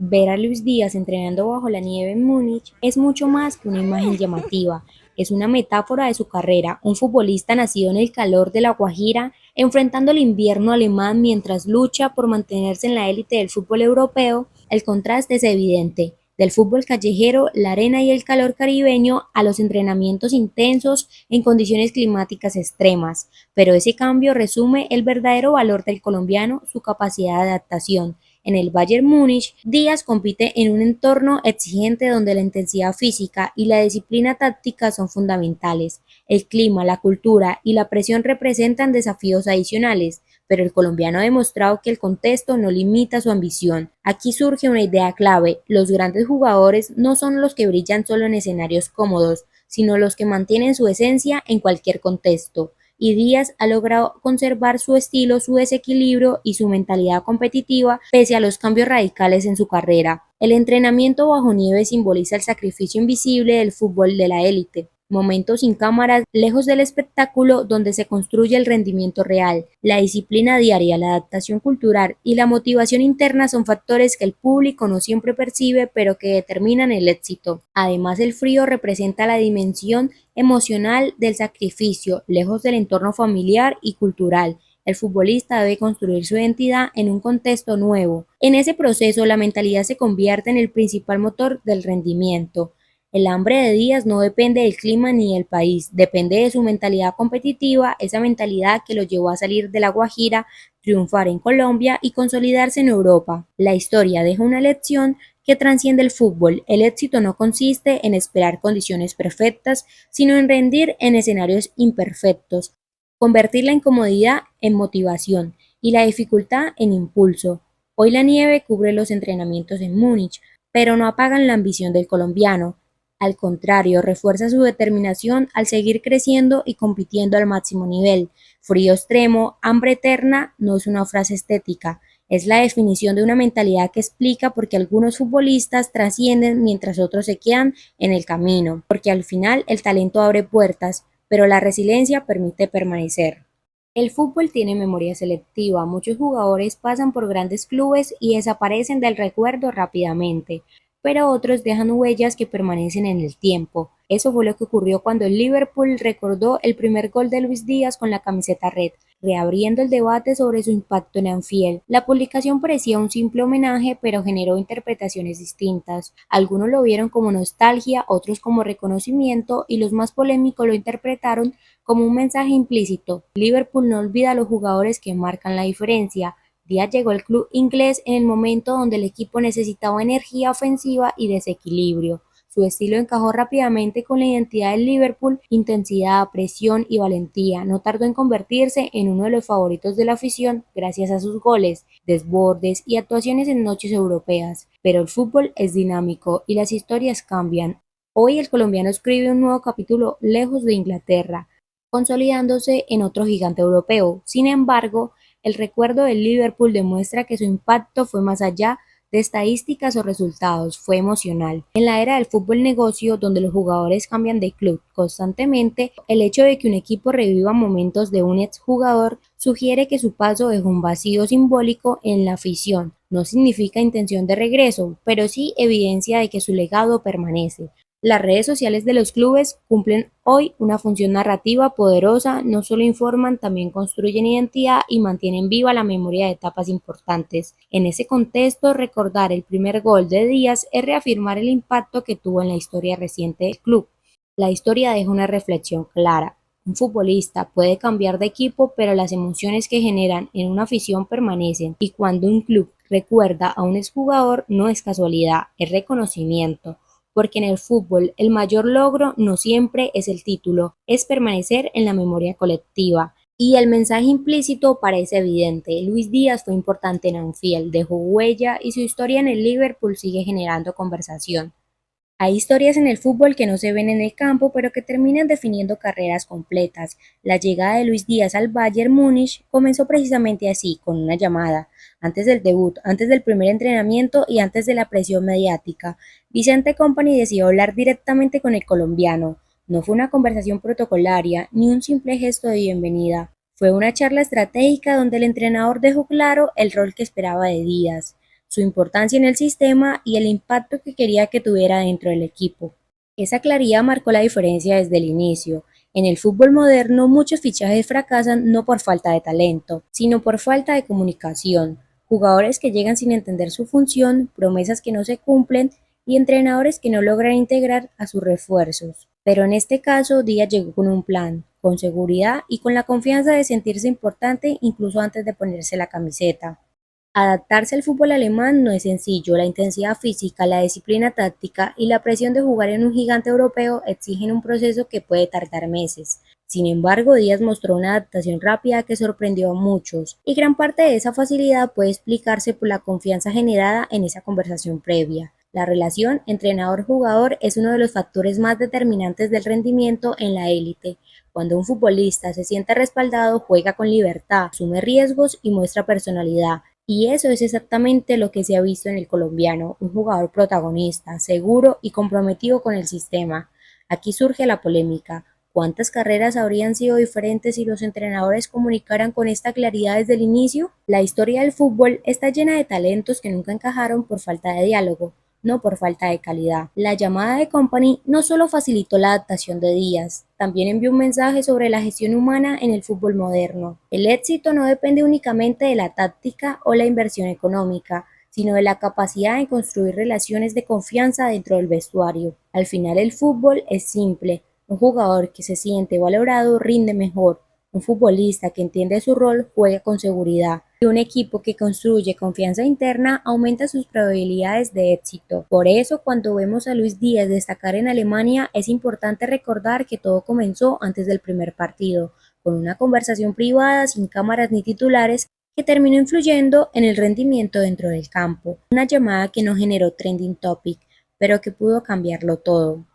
Ver a Luis Díaz entrenando bajo la nieve en Múnich es mucho más que una imagen llamativa, es una metáfora de su carrera, un futbolista nacido en el calor de La Guajira, enfrentando el invierno alemán mientras lucha por mantenerse en la élite del fútbol europeo. El contraste es evidente, del fútbol callejero, la arena y el calor caribeño a los entrenamientos intensos en condiciones climáticas extremas, pero ese cambio resume el verdadero valor del colombiano, su capacidad de adaptación. En el Bayern Múnich, Díaz compite en un entorno exigente donde la intensidad física y la disciplina táctica son fundamentales. El clima, la cultura y la presión representan desafíos adicionales, pero el colombiano ha demostrado que el contexto no limita su ambición. Aquí surge una idea clave: los grandes jugadores no son los que brillan solo en escenarios cómodos, sino los que mantienen su esencia en cualquier contexto, y Díaz ha logrado conservar su estilo, su desequilibrio y su mentalidad competitiva pese a los cambios radicales en su carrera. El entrenamiento bajo nieve simboliza el sacrificio invisible del fútbol de la élite, momentos sin cámaras, lejos del espectáculo, donde se construye el rendimiento real. La disciplina diaria, la adaptación cultural y la motivación interna son factores que el público no siempre percibe, pero que determinan el éxito. Además, el frío representa la dimensión emocional del sacrificio, lejos del entorno familiar y cultural. El futbolista debe construir su identidad en un contexto nuevo. En ese proceso, la mentalidad se convierte en el principal motor del rendimiento. El hambre de Díaz no depende del clima ni del país, depende de su mentalidad competitiva, esa mentalidad que lo llevó a salir de La Guajira, triunfar en Colombia y consolidarse en Europa. La historia deja una lección que trasciende el fútbol. El éxito no consiste en esperar condiciones perfectas, sino en rendir en escenarios imperfectos, convertir la incomodidad en motivación y la dificultad en impulso. Hoy la nieve cubre los entrenamientos en Múnich, pero no apagan la ambición del colombiano. Al contrario, refuerza su determinación al seguir creciendo y compitiendo al máximo nivel. Frío extremo, hambre eterna no es una frase estética, es la definición de una mentalidad que explica por qué algunos futbolistas trascienden mientras otros se quedan en el camino, porque al final el talento abre puertas, pero la resiliencia permite permanecer. El fútbol tiene memoria selectiva, muchos jugadores pasan por grandes clubes y desaparecen del recuerdo rápidamente, pero otros dejan huellas que permanecen en el tiempo. Eso fue lo que ocurrió cuando el Liverpool recordó el primer gol de Luis Díaz con la camiseta red, reabriendo el debate sobre su impacto en Anfield. La publicación parecía un simple homenaje, pero generó interpretaciones distintas. Algunos lo vieron como nostalgia, otros como reconocimiento, y los más polémicos lo interpretaron como un mensaje implícito. Liverpool no olvida a los jugadores que marcan la diferencia. Díaz llegó al club inglés en el momento donde el equipo necesitaba energía ofensiva y desequilibrio. Su estilo encajó rápidamente con la identidad del Liverpool: intensidad, presión y valentía. No tardó en convertirse en uno de los favoritos de la afición gracias a sus goles, desbordes y actuaciones en noches europeas. Pero el fútbol es dinámico y las historias cambian. Hoy el colombiano escribe un nuevo capítulo lejos de Inglaterra, consolidándose en otro gigante europeo. Sin embargo, el recuerdo del Liverpool demuestra que su impacto fue más allá de estadísticas o resultados, fue emocional. En la era del fútbol negocio, donde los jugadores cambian de club constantemente, el hecho de que un equipo reviva momentos de un exjugador sugiere que su paso dejó un vacío simbólico en la afición. No significa intención de regreso, pero sí evidencia de que su legado permanece. Las redes sociales de los clubes cumplen hoy una función narrativa poderosa, no solo informan, también construyen identidad y mantienen viva la memoria de etapas importantes. En ese contexto, recordar el primer gol de Díaz es reafirmar el impacto que tuvo en la historia reciente del club. La historia deja una reflexión clara: un futbolista puede cambiar de equipo, pero las emociones que generan en una afición permanecen, y cuando un club recuerda a un exjugador no es casualidad, es reconocimiento, porque en el fútbol el mayor logro no siempre es el título, es permanecer en la memoria colectiva. Y el mensaje implícito parece evidente: Luis Díaz fue importante en Anfield, dejó huella y su historia en el Liverpool sigue generando conversación. Hay historias en el fútbol que no se ven en el campo, pero que terminan definiendo carreras completas. La llegada de Luis Díaz al Bayern Múnich comenzó precisamente así, con una llamada. Antes del debut, antes del primer entrenamiento y antes de la presión mediática, Vicente Kompany decidió hablar directamente con el colombiano. No fue una conversación protocolaria, ni un simple gesto de bienvenida. Fue una charla estratégica donde el entrenador dejó claro el rol que esperaba de Díaz. su importancia en el sistema y el impacto que quería que tuviera dentro del equipo. Esa claridad marcó la diferencia desde el inicio. En el fútbol moderno, muchos fichajes fracasan no por falta de talento, sino por falta de comunicación. Jugadores que llegan sin entender su función, promesas que no se cumplen y entrenadores que no logran integrar a sus refuerzos. Pero en este caso, Díaz llegó con un plan, con seguridad y con la confianza de sentirse importante incluso antes de ponerse la camiseta. Adaptarse al fútbol alemán no es sencillo, la intensidad física, la disciplina táctica y la presión de jugar en un gigante europeo exigen un proceso que puede tardar meses. Sin embargo, Díaz mostró una adaptación rápida que sorprendió a muchos, y gran parte de esa facilidad puede explicarse por la confianza generada en esa conversación previa. La relación entrenador-jugador es uno de los factores más determinantes del rendimiento en la élite. Cuando un futbolista se siente respaldado, juega con libertad, asume riesgos y muestra personalidad. Y eso es exactamente lo que se ha visto en el colombiano, un jugador protagonista, seguro y comprometido con el sistema. Aquí surge la polémica. ¿Cuántas carreras habrían sido diferentes si los entrenadores comunicaran con esta claridad desde el inicio? La historia del fútbol está llena de talentos que nunca encajaron por falta de diálogo, no por falta de calidad. La llamada de Company no solo facilitó la adaptación de Díaz, también envió un mensaje sobre la gestión humana en el fútbol moderno. El éxito no depende únicamente de la táctica o la inversión económica, sino de la capacidad de construir relaciones de confianza dentro del vestuario. Al final el fútbol es simple, un jugador que se siente valorado rinde mejor, un futbolista que entiende su rol juega con seguridad y un equipo que construye confianza interna aumenta sus probabilidades de éxito. Por eso, cuando vemos a Luis Díaz destacar en Alemania, es importante recordar que todo comenzó antes del primer partido, con una conversación privada sin cámaras ni titulares que terminó influyendo en el rendimiento dentro del campo. Una llamada que no generó trending topic, pero que pudo cambiarlo todo.